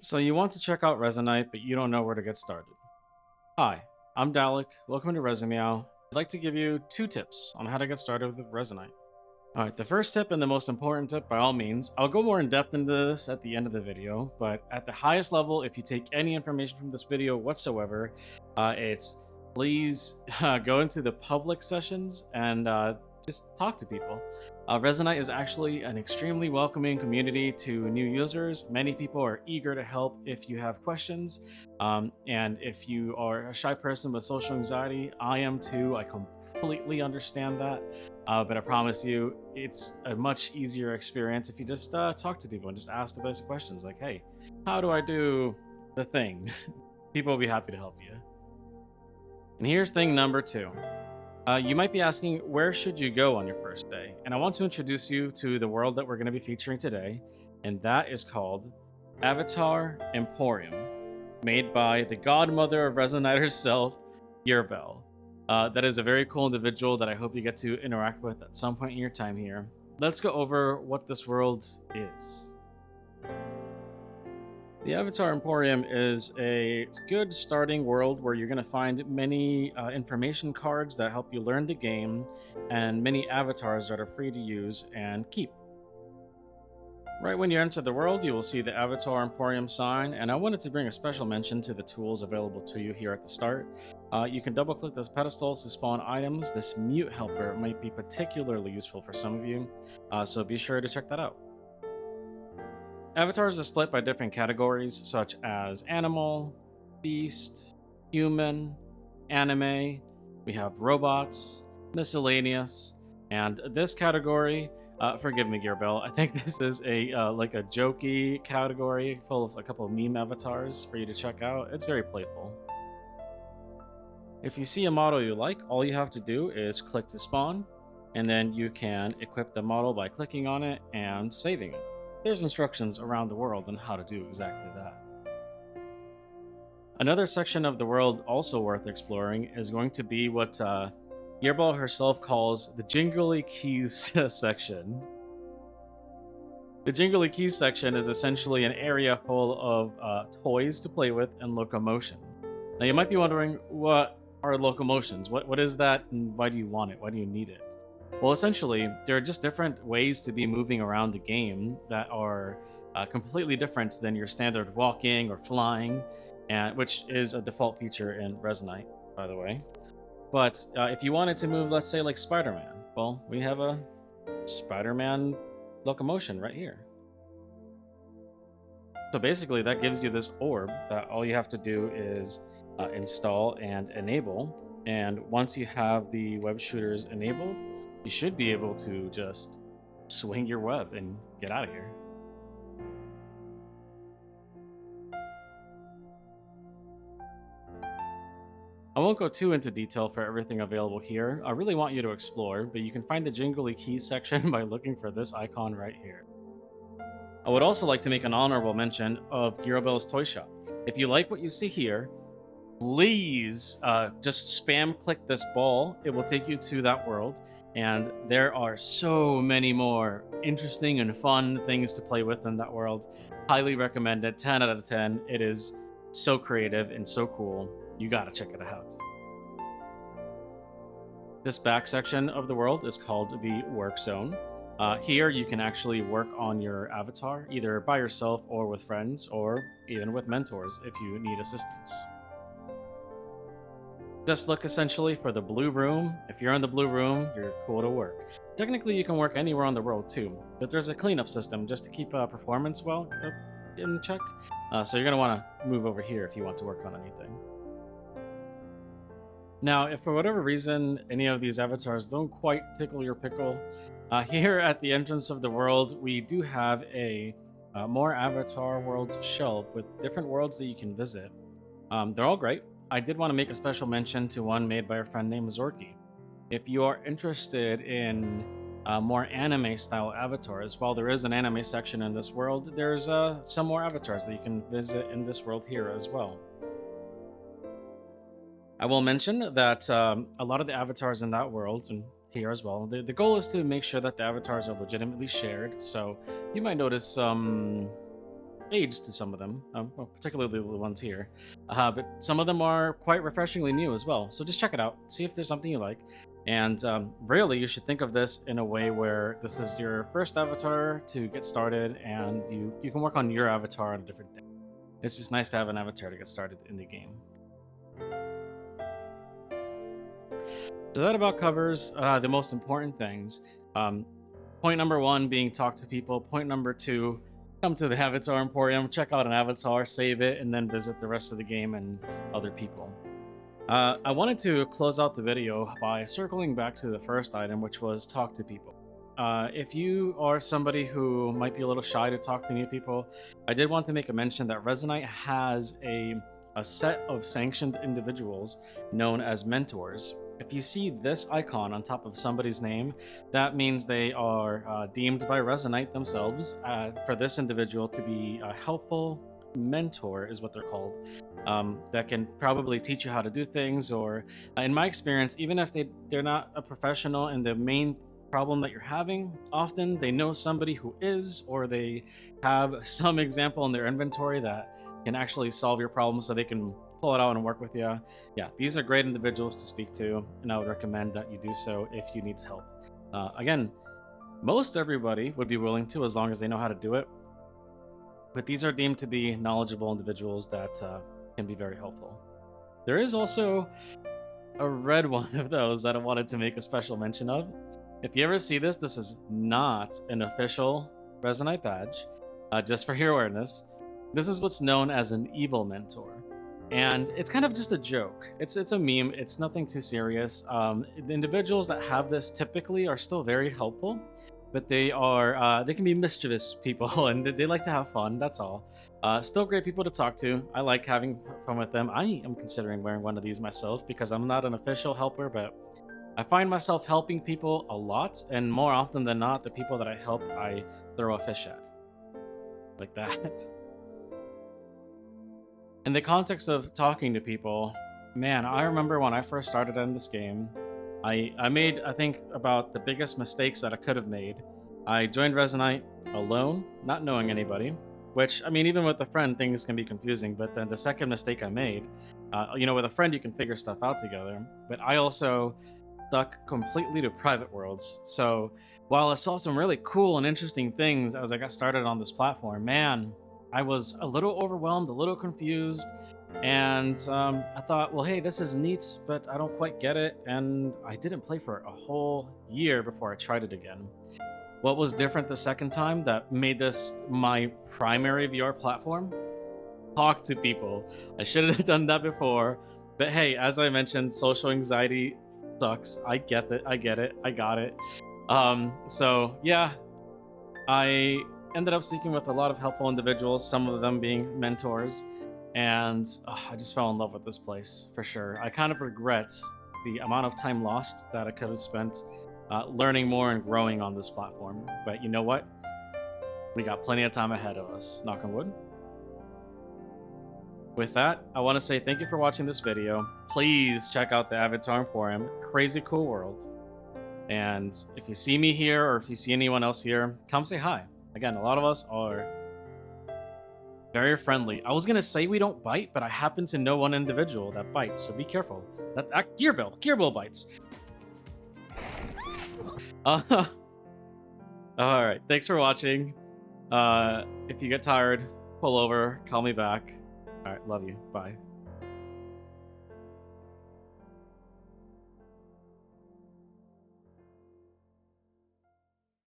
So you want to check out Resonite, but you don't know where to get started. Hi, I'm Dalek. Welcome to Resumeow. I'd like to give you 2 tips on how to get started with Resonite. All right, the first tip and the most important tip, by all means, I'll go more in depth into this at the end of the video, but at the highest level, if you take any information from this video whatsoever, it's please go into the public sessions and just talk to people. Resonite is actually an extremely welcoming community to new users. Many people are eager to help if you have questions. And if you are a shy person with social anxiety, I am too. I completely understand that. But I promise you, it's a much easier experience if you just talk to people and just ask the basic questions like, hey, how do I do the thing? People will be happy to help you. And here's thing number 2. You might be asking, where should you go on your first day? And I want to introduce you to the world that we're going to be featuring today, and that is called Avatar Emporium, made by the godmother of Resonite herself, Yerbel. That is a very cool individual that I hope you get to interact with at some point in your time here. Let's go over what this world is. The Avatar Emporium is a good starting world where you're going to find many information cards that help you learn the game and many avatars that are free to use and keep. Right when you enter the world, you will see the Avatar Emporium sign, and I wanted to bring a special mention to the tools available to you here at the start. You can double click this pedestal to spawn items. This mute helper might be particularly useful for some of you, so be sure to check that out. Avatars are split by different categories such as animal, beast, human, anime. We have robots, miscellaneous, and this category. Forgive me, Gearbell. I think this is a like a jokey category full of a couple of meme avatars for you to check out. It's very playful. If you see a model you like, all you have to do is click to spawn, and then you can equip the model by clicking on it and saving it. There's instructions around the world on how to do exactly that. Another section of the world also worth exploring is going to be what Gearball herself calls the Jingly Keys section. The Jingly Keys section is essentially an area full of toys to play with and locomotion. Now you might be wondering, what are locomotions? What is that, and why do you want it? Why do you need it? Well, essentially, there are just different ways to be moving around the game that are completely different than your standard walking or flying, which is a default feature in Resonite, by the way. But if you wanted to move, let's say, like Spider-Man, well, we have a Spider-Man locomotion right here. So basically, that gives you this orb that all you have to do is install and enable. And once you have the web shooters enabled, you should be able to just swing your web and get out of here. I won't go too into detail for everything available here. I really want you to explore, but you can find the Jingly Keys section by looking for this icon right here. I would also like to make an honorable mention of Gearbell's Toy Shop. If you like what you see here, please just spam click this ball. It will take you to that world. And there are so many more interesting and fun things to play with in that world. Highly recommend it. 10 out of 10. It is so creative and so cool. You gotta check it out. This back section of the world is called the Work Zone. Here you can actually work on your avatar, either by yourself or with friends, or even with mentors if you need assistance. Just look essentially for the blue room. If you're in the blue room, you're cool to work. Technically, you can work anywhere on the world too, but there's a cleanup system just to keep performance well in check. So you're going to want to move over here if you want to work on anything. Now, if for whatever reason any of these avatars don't quite tickle your pickle, here at the entrance of the world, we do have a more avatar worlds shelf with different worlds that you can visit. They're all great. I did want to make a special mention to one made by a friend named Zorky. If you are interested in more anime-style avatars, while there is an anime section in this world, there's some more avatars that you can visit in this world here as well. I will mention that a lot of the avatars in that world, and here as well, the goal is to make sure that the avatars are legitimately shared, so you might notice some age to some of them, well, particularly the ones here. But some of them are quite refreshingly new as well. So just check it out, see if there's something you like. And really, you should think of this in a way where this is your first avatar to get started, and you can work on your avatar on a different day. It's just nice to have an avatar to get started in the game. So that about covers the most important things. Point number 1 being talk to people. Point number 2, come to the Avatar Emporium, check out an avatar, save it, and then visit the rest of the game and other people. I wanted to close out the video by circling back to the first item, which was talk to people. If you are somebody who might be a little shy to talk to new people, I did want to make a mention that Resonite has a set of sanctioned individuals known as mentors. If you see this icon on top of somebody's name, that means they are deemed by Resonite themselves for this individual to be a helpful mentor, is what they're called, that can probably teach you how to do things, or in my experience, even if they're not a professional in the main problem that you're having, often they know somebody who is, or they have some example in their inventory that can actually solve your problem, so they can pull it out and work with you. Yeah, these are great individuals to speak to, and I would recommend that you do so if you need help. Again, most everybody would be willing to, as long as they know how to do it, but these are deemed to be knowledgeable individuals that can be very helpful. There is also a red one of those that I wanted to make a special mention of. If you ever see this, this is not an official Resonite badge, just for your awareness. This is what's known as an evil mentor. And it's kind of just a joke. It's a meme. It's nothing too serious. The individuals that have this typically are still very helpful, but they can be mischievous people, and they like to have fun. That's all. Still great people to talk to. I like having fun with them. I am considering wearing one of these myself because I'm not an official helper, but I find myself helping people a lot, and more often than not, the people that I help, I throw a fish at. Like that. In the context of talking to people, man, I remember when I first started in this game, I made, I think, about the biggest mistakes that I could have made. I joined Resonite alone, not knowing anybody, which, I mean, even with a friend, things can be confusing, but then the second mistake I made, with a friend, you can figure stuff out together, but I also stuck completely to private worlds. So while I saw some really cool and interesting things as I got started on this platform, man, I was a little overwhelmed, a little confused, and I thought, well, hey, this is neat, but I don't quite get it, and I didn't play for a whole year before I tried it again. What was different the second time that made this my primary VR platform? Talk to people. I should have done that before, but hey, as I mentioned, social anxiety sucks. I get it. I got it. So yeah, I ended up speaking with a lot of helpful individuals, some of them being mentors, and I just fell in love with this place for sure. I kind of regret the amount of time lost that I could have spent learning more and growing on this platform. But you know what? We got plenty of time ahead of us, knock on wood. With that, I want to say thank you for watching this video. Please check out the Avatar Emporium, crazy cool world. And if you see me here, or if you see anyone else here, come say hi. Again, a lot of us are very friendly. I was gonna say we don't bite, but I happen to know one individual that bites, so be careful. That Gearbill bites. All right, thanks for watching. If you get tired, pull over, call me back. All right, love you. Bye.